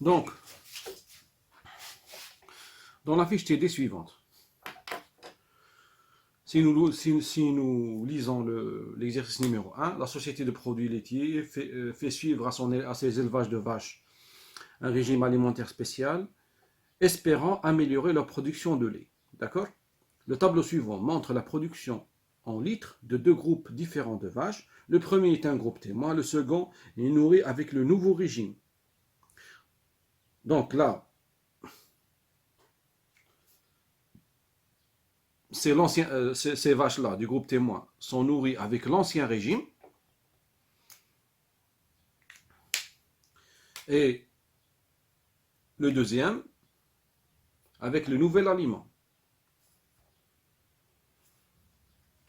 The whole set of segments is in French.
Donc, dans la fiche TD suivante, si nous lisons l'exercice numéro 1, la société de produits laitiers fait suivre à ses élevages de vaches un régime alimentaire spécial, espérant améliorer leur production de lait. D'accord? Le tableau suivant montre la production en litres de deux groupes différents de vaches. Le premier est un groupe témoin, le second est nourri avec le nouveau régime. Donc là, ces vaches-là du groupe témoin sont nourries avec l'ancien régime et le deuxième avec le nouvel aliment.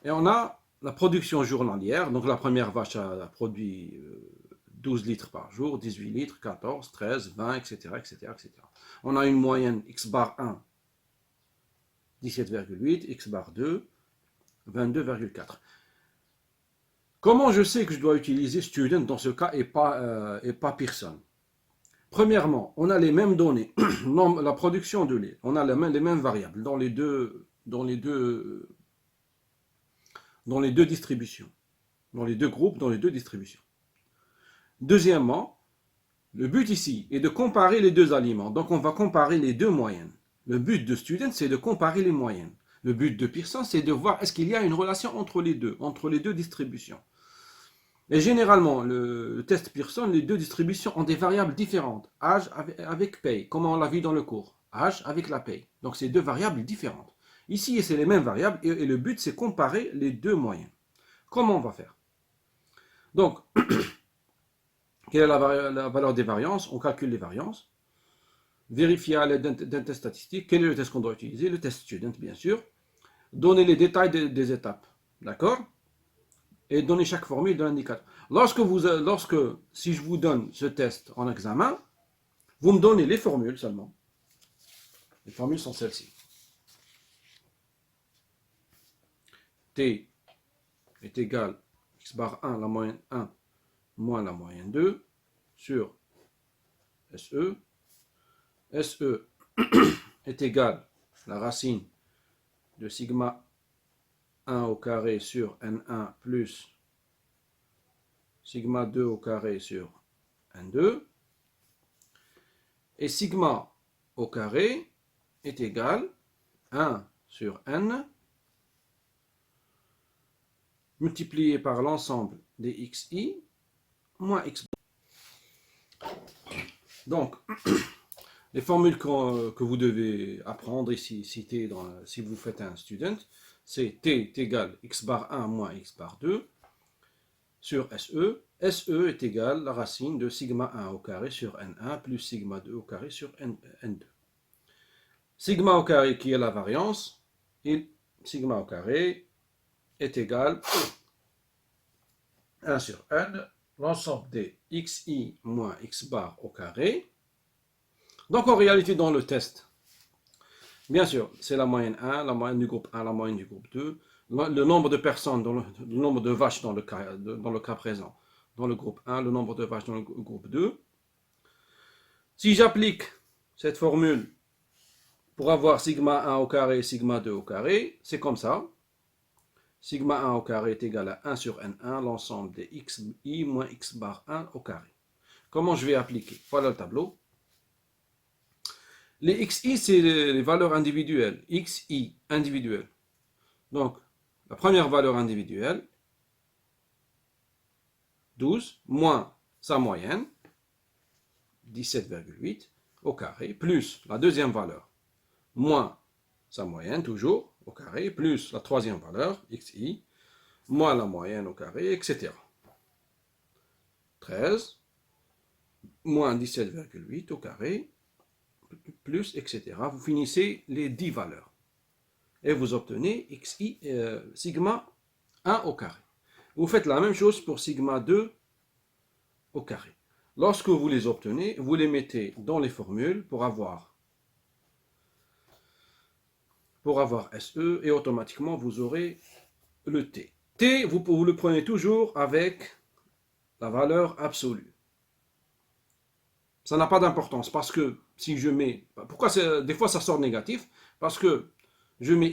Et on a la production journalière. Donc la première vache a produit 12 litres par jour, 18 litres, 14, 13, 20, etc., etc., etc. On a une moyenne X bar 1, 17,8, X bar 2, 22,4. Comment je sais que je dois utiliser student dans ce cas et pas Pearson? Premièrement, on a les mêmes données, la production de lait, on a les mêmes variables dans les deux distributions, dans les deux groupes, dans les deux distributions. Deuxièmement, le but ici est de comparer les deux aliments, donc on va comparer les deux moyennes. Le but de student, c'est de comparer les moyennes. Le but de Pearson, c'est de voir est-ce qu'il y a une relation entre les deux distributions. Et généralement, le test Pearson, les deux distributions ont des variables différentes. Âge avec paye, comme on l'a vu dans le cours. Âge avec la paye. Donc c'est deux variables différentes. Ici, c'est les mêmes variables et le but, c'est comparer les deux moyennes. Comment on va faire? Donc, quelle est la valeur des variances? On calcule les variances. Vérifier à l'aide d'un test statistique. Quel est le test qu'on doit utiliser? Le test student, bien sûr. Donner les détails des étapes. D'accord? Et donner chaque formule de l'indicateur. Si je vous donne ce test en examen, vous me donnez les formules seulement. Les formules sont celles-ci. T est égal x bar 1, la moyenne 1, moins la moyenne 2, sur SE. SE est égal la racine de sigma 1 au carré sur N1 plus sigma 2 au carré sur N2. Et sigma au carré est égal 1 sur N multiplié par l'ensemble des xi moins x. Donc, les formules que vous devez apprendre ici, citées si vous faites un student, c'est T est égal x bar 1 moins x bar 2 sur SE. SE est égal la racine de sigma 1 au carré sur N1 plus sigma 2 au carré sur N2. Sigma au carré qui est la variance, et sigma au carré est égal 1 sur N, l'ensemble des xi moins x bar au carré. Donc en réalité dans le test, bien sûr, c'est la moyenne 1, la moyenne du groupe 1, la moyenne du groupe 2, le nombre de personnes, le nombre de vaches dans le cas présent, dans le groupe 1, le nombre de vaches dans le groupe 2. Si j'applique cette formule pour avoir sigma 1 au carré, sigma 2 au carré, c'est comme ça. Sigma 1 au carré est égal à 1 sur N1, l'ensemble des xi moins x bar 1 au carré. Comment je vais appliquer? Voilà le tableau. Les xi, c'est les valeurs individuelles. Xi, individuelles. Donc, la première valeur individuelle, 12, moins sa moyenne, 17,8 au carré, plus la deuxième valeur, moins sa moyenne, toujours, au carré, plus la troisième valeur, xi, moins la moyenne au carré, etc. 13, moins 17,8 au carré, plus, etc. Vous finissez les 10 valeurs. Et vous obtenez xi, sigma 1 au carré. Vous faites la même chose pour sigma 2 au carré. Lorsque vous les obtenez, vous les mettez dans les formules pour avoir SE et automatiquement vous aurez le T. T, vous le prenez toujours avec la valeur absolue. Ça n'a pas d'importance parce que si je mets... Pourquoi des fois ça sort négatif? Parce que je mets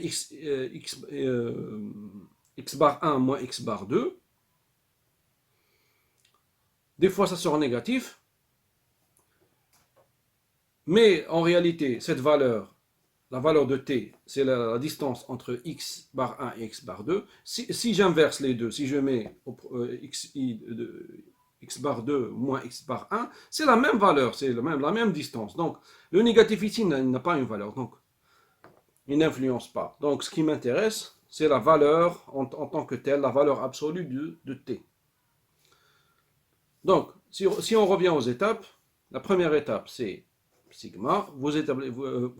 x bar 1 moins x bar 2. Des fois ça sort négatif. Mais en réalité, cette valeur, la valeur de t, c'est la distance entre x bar 1 et x bar 2. Si j'inverse les deux, si je mets x bar 2 moins x bar 1, c'est la même valeur, c'est la même distance. Donc, le négatif ici n'a pas une valeur, donc il n'influence pas. Donc, ce qui m'intéresse, c'est la valeur en tant que telle, la valeur absolue de t. Donc, si on revient aux étapes, la première étape, c'est sigma,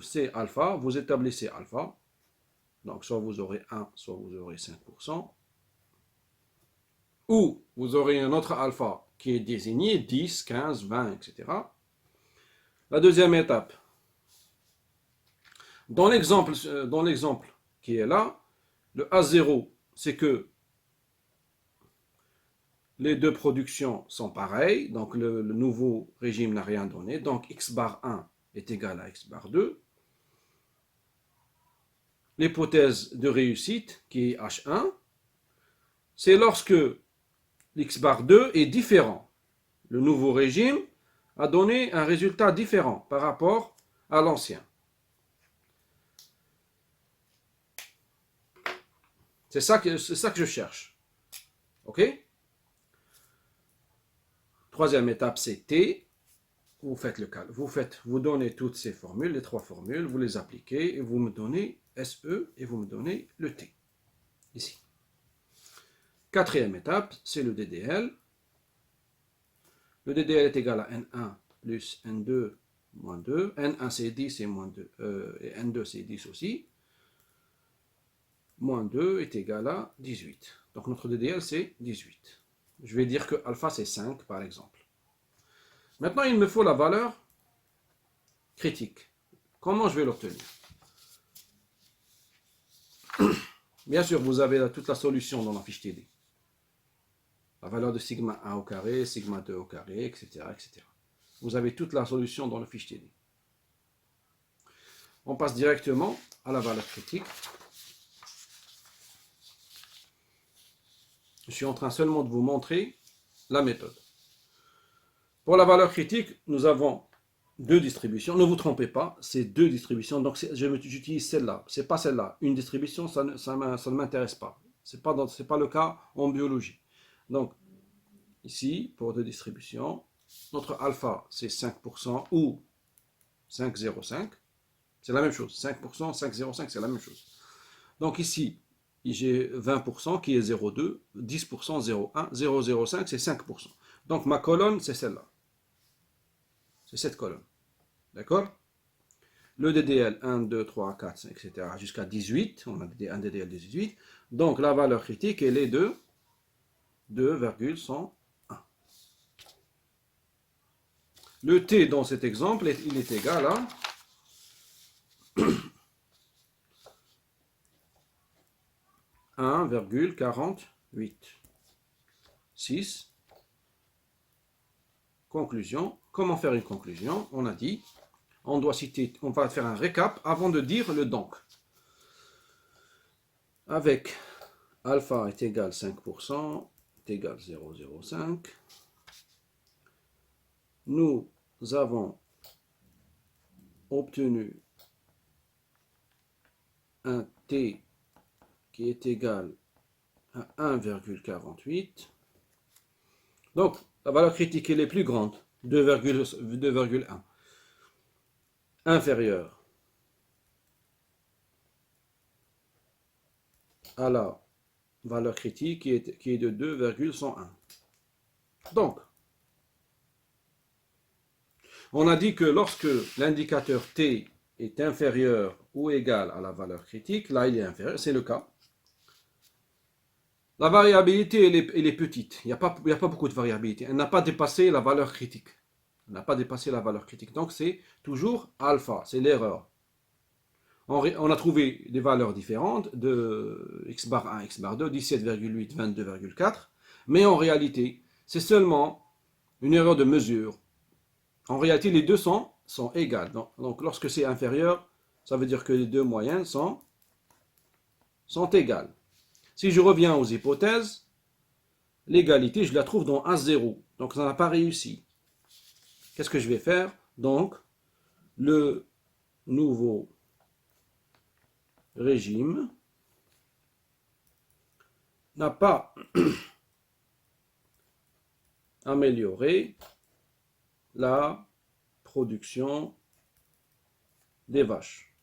c'est alpha, vous établissez alpha, donc soit vous aurez 1, soit vous aurez 5%, ou vous aurez un autre alpha qui est désigné 10, 15, 20, etc. La deuxième étape, dans l'exemple qui est là, le A0, c'est que les deux productions sont pareilles, donc le nouveau régime n'a rien donné, donc x bar 1 est égal à x bar 2. L'hypothèse de réussite, qui est H1, c'est lorsque x bar 2 est différent. Le nouveau régime a donné un résultat différent par rapport à l'ancien. C'est ça que je cherche. OK? Troisième étape, c'est T. Vous faites le calcul. Vous donnez toutes ces formules, les trois formules, vous les appliquez et vous me donnez SE et vous me donnez le T. Ici. Quatrième étape, c'est le DDL. Le DDL est égal à N1 plus N2 moins 2. N1 c'est 10 et moins 2. Et N2 c'est 10 aussi. Moins 2 est égal à 18. Donc notre DDL c'est 18. Je vais dire que alpha c'est 5 par exemple. Maintenant il me faut la valeur critique. Comment je vais l'obtenir? Bien sûr vous avez toute la solution dans la fiche TD. La valeur de sigma 1 au carré, sigma 2 au carré, etc., etc. Vous avez toute la solution dans le fiche TD. On passe directement à la valeur critique. Je suis en train seulement de vous montrer la méthode. Pour la valeur critique, nous avons deux distributions. Ne vous trompez pas, c'est deux distributions. Donc j'utilise celle-là. Ce n'est pas celle-là. Une distribution, ça ne m'intéresse pas. Ce n'est pas le cas en biologie. Donc, ici, pour deux distributions, notre alpha, c'est 5% ou 5,05. C'est la même chose. 5%, 5,05, c'est la même chose. Donc ici, j'ai 20% qui est 0,2, 10%, 0,1, 0,05, c'est 5%. Donc ma colonne, c'est celle-là. C'est cette colonne. D'accord? Le DDL 1, 2, 3, 4, 5, etc. jusqu'à 18. On a un DDL de 18. Donc la valeur critique, elle est de 2,101. Le T dans cet exemple, il est égal à 1,48. 6. Conclusion. Comment faire une conclusion? On a dit, on va faire un récap avant de dire le donc. Avec alpha est égal à 5%, est égal à 0,05. Nous avons obtenu un T qui est égal à 1,48. Donc, la valeur critique elle est plus grande, 2,1. Inférieure à la valeur critique qui est de 2,101. Donc, on a dit que lorsque l'indicateur T est inférieur ou égal à la valeur critique, là il est inférieur, c'est le cas. La variabilité, elle est petite. Il n'y a pas beaucoup de variabilité. Elle n'a pas dépassé la valeur critique. Elle n'a pas dépassé la valeur critique. Donc, c'est toujours alpha. C'est l'erreur. On a trouvé des valeurs différentes de x bar 1, x bar 2, 17,8, 22,4. Mais en réalité, c'est seulement une erreur de mesure. En réalité, les deux sont égales. Donc, lorsque c'est inférieur, ça veut dire que les deux moyennes sont égales. Si je reviens aux hypothèses, l'égalité, je la trouve dans A0. Donc, ça n'a pas réussi. Qu'est-ce que je vais faire? Donc, le nouveau régime n'a pas amélioré la production des vaches.